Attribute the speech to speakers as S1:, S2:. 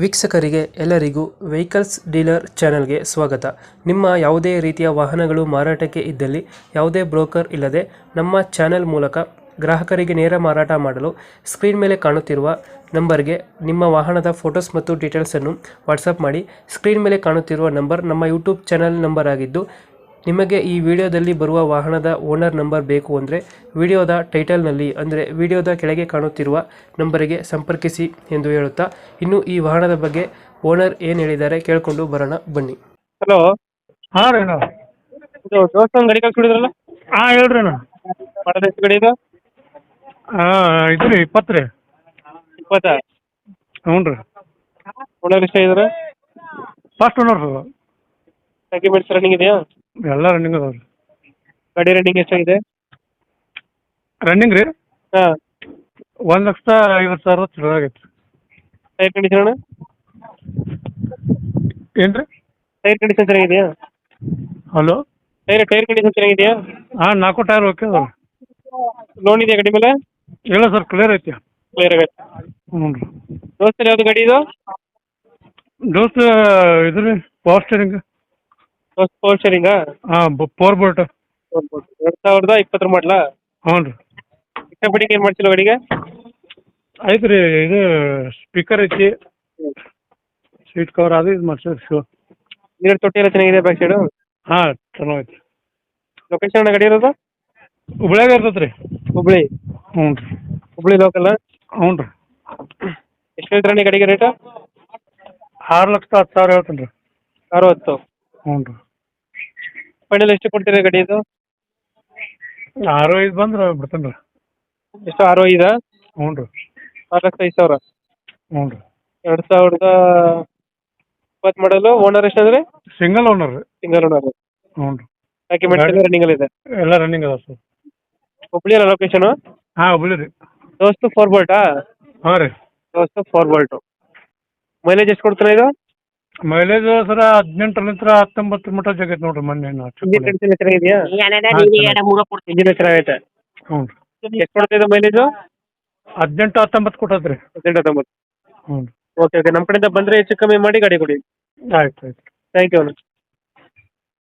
S1: ವೀಕ್ಷಕರಿಗೆ ಎಲ್ಲರಿಗೂ vehicles dealer ಚಾನೆಲ್ಗೆ ಸ್ವಾಗತ. ನಿಮ್ಮ ಯಾವುದೇ ರೀತಿಯ ವಾಹನಗಳು ಮಾರಾಟಕ್ಕೆ ಇದ್ದಲ್ಲಿ ಯಾವುದೇ ಬ್ರೋಕರ್ ಇಲ್ಲದೆ ನಮ್ಮ ಚಾನೆಲ್ ಮೂಲಕ ಗ್ರಾಹಕರಿಗೆ ನೇರ ಮಾರಾಟ ಮಾಡಲು ಸ್ಕ್ರೀನ್ ಮೇಲೆ ಕಾಣುತ್ತಿರುವ ನಂಬರ್ಗೆ ನಿಮ್ಮ ವಾಹನದ ಫೋಟೋಸ್ ಮತ್ತು ಡೀಟೇಲ್ಸನ್ನು ವಾಟ್ಸಪ್ ಮಾಡಿ. ಸ್ಕ್ರೀನ್ ಮೇಲೆ ಕಾಣುತ್ತಿರುವ ನಂಬರ್ ನಮ್ಮ ಯೂಟ್ಯೂಬ್ ಚಾನೆಲ್ ನಂಬರ್ ಆಗಿದ್ದು, ನಿಮಗೆ ಈ ವಿಡಿಯೋದಲ್ಲಿ ಬರುವ ವಾಹನದ ಓನರ್ ನಂಬರ್ ಬೇಕು ಅಂದರೆ ವಿಡಿಯೋದ ಟೈಟಲ್ನಲ್ಲಿ ಅಂದರೆ ವಿಡಿಯೋದ ಕೆಳಗೆ ಕಾಣುತ್ತಿರುವ ನಂಬರಿಗೆ ಸಂಪರ್ಕಿಸಿ ಎಂದು ಹೇಳುತ್ತಾ, ಇನ್ನು ಈ ವಾಹನದ ಬಗ್ಗೆ ಓನರ್ ಏನು ಹೇಳಿದ್ದಾರೆ ಕೇಳಿಕೊಂಡು ಬರೋಣ ಬನ್ನಿ. ಹಲೋ,
S2: ಹಾಂ ರೀ ಅಣ್ಣ.
S1: ಇದು ದೋಸ್ತ ಗಾಡಿ ಕಳ್ಸಿಡಿದ್ರಲ್ಲ,
S2: ಹಾಂ ಹೇಳ್ರಿ ಅಣ್ಣ.
S1: ಮಾಡೋದು ಎಷ್ಟು ಗಾಡಿ ಇದು?
S2: ಇದು ರೀ 20 ರೀ.
S1: 20?
S2: ಹ್ಞೂ ರೀ.
S1: ಓನರ್ ಎಷ್ಟ ಇದ್ದಾರೆ?
S2: First owner sir.
S1: Documents running ಇದೆಯಾ?
S2: ಎಲ್ಲ ರನ್ನಿಂಗ್ ಅದಾವೆ ರೀ.
S1: ಗಾಡಿ ರನ್ನಿಂಗ್ ಎಷ್ಟಾಗಿದೆ?
S2: ರನ್ನಿಂಗ್ ರೀ
S1: ಹಾಂ.
S2: 1,50,000 ಚಲೋ ಆಗೈತೆ.
S1: ಟೈರ್ ಕಂಡೀಷನ್ ಅಣ್ಣ?
S2: ಏನು ರೀ?
S1: ಟೈರ್ ಕಂಡೀಷನ್ ಚೆನ್ನಾಗಿದೆಯಾ?
S2: ಹಲೋ,
S1: ಟೈರ್ ಕಂಡೀಷನ್ ಚೆನ್ನಾಗಿದೆಯಾ?
S2: ಹಾಂ 4 ಟೈರ್ ಓಕೆ ಅದಾವೆ.
S1: ಲೋನ್ ಇದೆಯಾ ಗಾಡಿ ಮೇಲೆ?
S2: ಇಲ್ಲ ಸರ್, ಕ್ಲಿಯರ್ ಐತಿ.
S1: ಕ್ಲಿಯರ್ ಆಗೈತೆ.
S2: ಹ್ಞೂ ರೀ.
S1: ದೋಸ್ತಲ್ಲಿ ಯಾವುದು ಗಾಡಿ ಇದು?
S2: ದೋಸ್ತ ಇದು ರೀ ಪವರ್ ಸ್ಟೇರಿಂಗ್.
S1: ಪವರ್ ಶೇರಿಂಗಾ?
S2: ಹಾಂ, 4 ಬೋಲ್ಟ್.
S1: 2020 ಮಾಡಲ?
S2: ಹ್ಞೂ ರೀ.
S1: ಇಷ್ಟಪಟ್ಟಿಗೆ ಏನು ಮಾಡ್ತಿಲ್ಲ ಗಾಡಿಗೆ?
S2: ಐತೆ ರೀ, ಇದು ಸ್ಪೀಕರ್ ಐತಿ, ಸೀಟ್ ಕವರ್ ಅದು ಇದು ಮಾಡ್ಸೋದು ಶೋ.
S1: ನೀರು ತೊಟ್ಟಿ ಎಲ್ಲ ಚೆನ್ನಾಗಿದೆ ಬ್ಯಾಕ್ ಸೈಡು?
S2: ಹಾಂ ಚೆನ್ನಾಗೈತೆ.
S1: ಲೊಕೇಶನ್ ಅಣ್ಣ ಗಾಡಿ ಇರೋದು?
S2: ಹುಬ್ಳ್ಯಾಗ ಇರ್ತೈತೆ ರೀ.
S1: ಹುಬ್ಳಿ?
S2: ಹ್ಞೂ ರೀ.
S1: ಹುಬ್ಳಿ ಲೋಕಲ್?
S2: ಹ್ಞೂ ರೀ.
S1: ಎಷ್ಟು ಹೇಳ್ತೀರ ಗಾಡಿಗೆ ರೇಟು?
S2: 6,10,000 ಹೇಳ್ತೀನಿ ರೀ.
S1: 60?
S2: ಹ್ಞೂ ರೀ.
S1: ಫೈನಲ್ ಎಷ್ಟು ಕೊಡ್ತೀರಾ ಗಾಡಿ ಇದು?
S2: 6,500 ಬಂದ್ರೆ ಬಿಡ್ತೇನೆ ರೀ.
S1: ಎಷ್ಟು 65?
S2: ಹ್ಞೂ ರೀ.
S1: 6,05,000?
S2: ಹ್ಞೂ ರೀ.
S1: 2020 ಮಾಡಲು. ಓನರ್ ಎಷ್ಟಾದ್ರೆ?
S2: ಸಿಂಗಲ್ ಓನರ್ ರೀ.
S1: Single owner?
S2: ಹ್ಞೂ ರೀ.
S1: ಡಾಕ್ಯುಮೆಂಟ್ಸ್ ಎಲ್ಲ ರನ್ನಿಂಗ್ ಅಲ್ಲಿ ಇದೆ?
S2: ಎಲ್ಲ ರನ್ನಿಂಗ್ ಅದ ಸರ್.
S1: ಹುಬ್ಳಿ ಅಲ್ಲ ಲೊಕೇಶನು?
S2: ಹಾಂ ಹುಬ್ಳಿ ರೀ.
S1: ದೋಸ್ತು 4 ಬೋಲ್ಟಾ?
S2: ಹಾಂ ರೀ.
S1: ದೋಸ್ತು 4 ಬೋಲ್ಟು. ಮೈಲೇಜ್ ಎಷ್ಟು ಕೊಡ್ತಾನೆ ಇದು?
S2: ಮೈಲೇಜ್ ಸರ 18ರಿಂದ 19 ಮಟ್ಟ ಜಗೈತೆ ನೋಡ್ರಿ. ಮೊನ್ನೆ
S1: ಇಂಜಿನ್ ಕಂಡೀಷನ್ ಚೆನ್ನಾಗಿದೆಯಾ? ಇಂಜಿನ್ ಚೆನ್ನಾಗೈತೆ.
S2: ಹ್ಞೂ ರೀ.
S1: ಎಷ್ಟು ಕೊಡ್ತಾ ಇದೆ ಮೈಲೇಜು?
S2: 18-19 ಕೊಟ್ಟದ್ರಿ.
S1: 18-19?
S2: ಹ್ಞೂ ರೀ.
S1: ಓಕೆ ಓಕೆ, ನಮ್ಮ ಕಡೆಯಿಂದ ಬಂದರೆ ಹೆಚ್ಚು ಕಮ್ಮಿ ಮಾಡಿ ಗಾಡಿ ಕೊಡಿ.
S2: ಆಯ್ತು ಆಯ್ತು.
S1: ಥ್ಯಾಂಕ್ ಯು ಅಣ್ಣ.